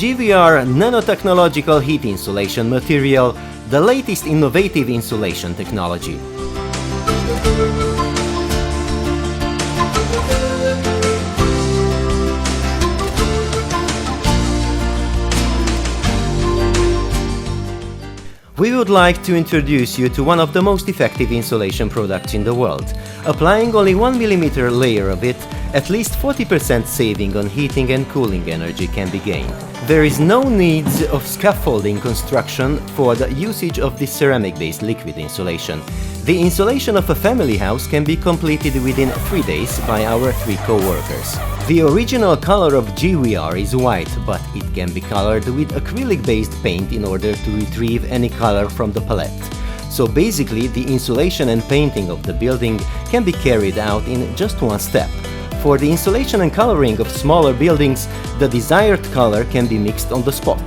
GVR nanotechnological heat insulation material, the latest innovative insulation technology. We would like to introduce you to one of the most effective insulation products in the world. Applying only 1 mm layer of it, at least 40% saving on heating and cooling energy can be gained. There is no need of scaffolding construction for the usage of this ceramic-based liquid insulation. The insulation of a family house can be completed within 3 days by our 3 co-workers. The original color of GVR is white, but it can be colored with acrylic-based paint in order to retrieve any color from the palette. So basically, the insulation and painting of the building can be carried out in just one step. For the insulation and coloring of smaller buildings, the desired color can be mixed on the spot.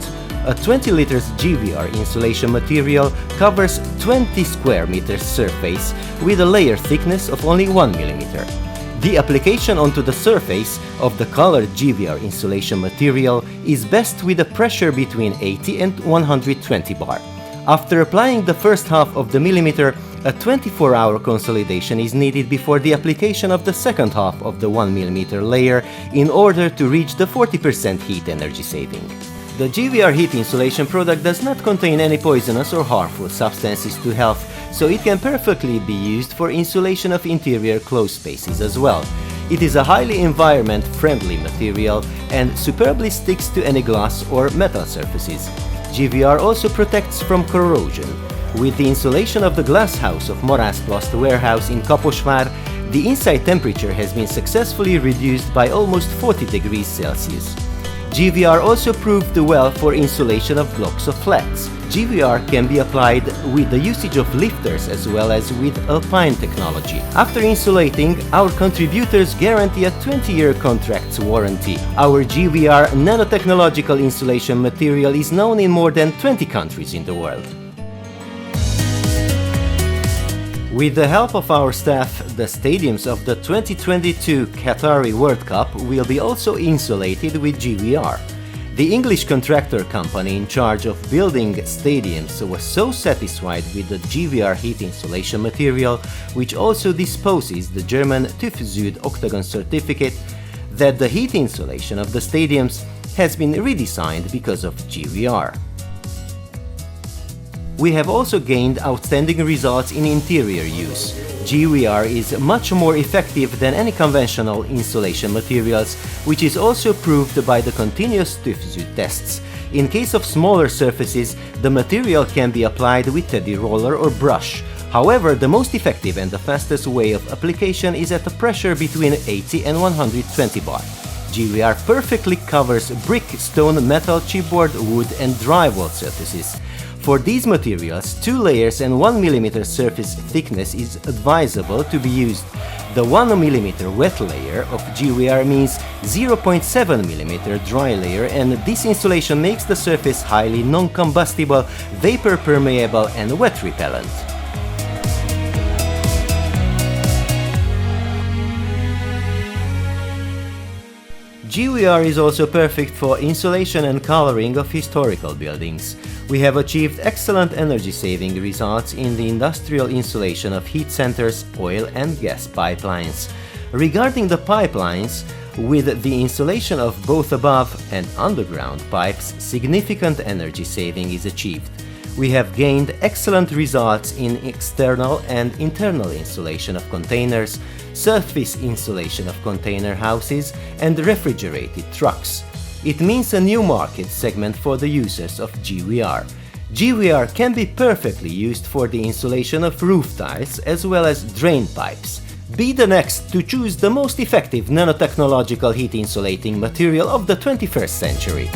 A 20 liters GVR insulation material covers 20 square meters surface with a layer thickness of only 1 mm. The application onto the surface of the colored GVR insulation material is best with a pressure between 80 and 120 bar. After applying the first half of the millimeter, a 24-hour consolidation is needed before the application of the second half of the 1 mm layer in order to reach the 40% heat energy saving. The GVR heat insulation product does not contain any poisonous or harmful substances to health, so it can perfectly be used for insulation of interior closed spaces as well. It is a highly environment-friendly material and superbly sticks to any glass or metal surfaces. GVR also protects from corrosion. With the insulation of the glass house of Morászplast warehouse in Kaposvár, the inside temperature has been successfully reduced by almost 40 degrees Celsius. GVR also proved well for insulation of blocks of flats. GVR can be applied with the usage of lifters as well as with alpine technology. After insulating, our contributors guarantee a 20-year contract's warranty. Our GVR nanotechnological insulation material is known in more than 20 countries in the world. With the help of our staff, the stadiums of the 2022 Qatari World Cup will be also insulated with GVR. The English contractor company in charge of building stadiums was so satisfied with the GVR heat insulation material, which also disposes the German TÜV Süd Octagon certificate, that the heat insulation of the stadiums has been redesigned because of GVR. We have also gained outstanding results in interior use. GVR is much more effective than any conventional insulation materials, which is also proved by the continuous TÜV Süd tests. In case of smaller surfaces, the material can be applied with teddy roller or brush. However, the most effective and the fastest way of application is at a pressure between 80 and 120 bar. GVR perfectly covers brick, stone, metal, chipboard, wood and drywall surfaces. For these materials, 2 layers and 1 mm surface thickness is advisable to be used. The 1 mm wet layer of GVR means 0.7 mm dry layer, and this insulation makes the surface highly non-combustible, vapor permeable and wet repellent. GVR is also perfect for insulation and coloring of historical buildings. We have achieved excellent energy-saving results in the industrial insulation of heat centers, oil and gas pipelines. Regarding the pipelines, with the insulation of both above and underground pipes, significant energy saving is achieved. We have gained excellent results in external and internal insulation of containers, surface insulation of container houses and refrigerated trucks. It means a new market segment for the users of GVR. GVR can be perfectly used for the insulation of roof tiles as well as drain pipes. Be the next to choose the most effective nanotechnological heat insulating material of the 21st century.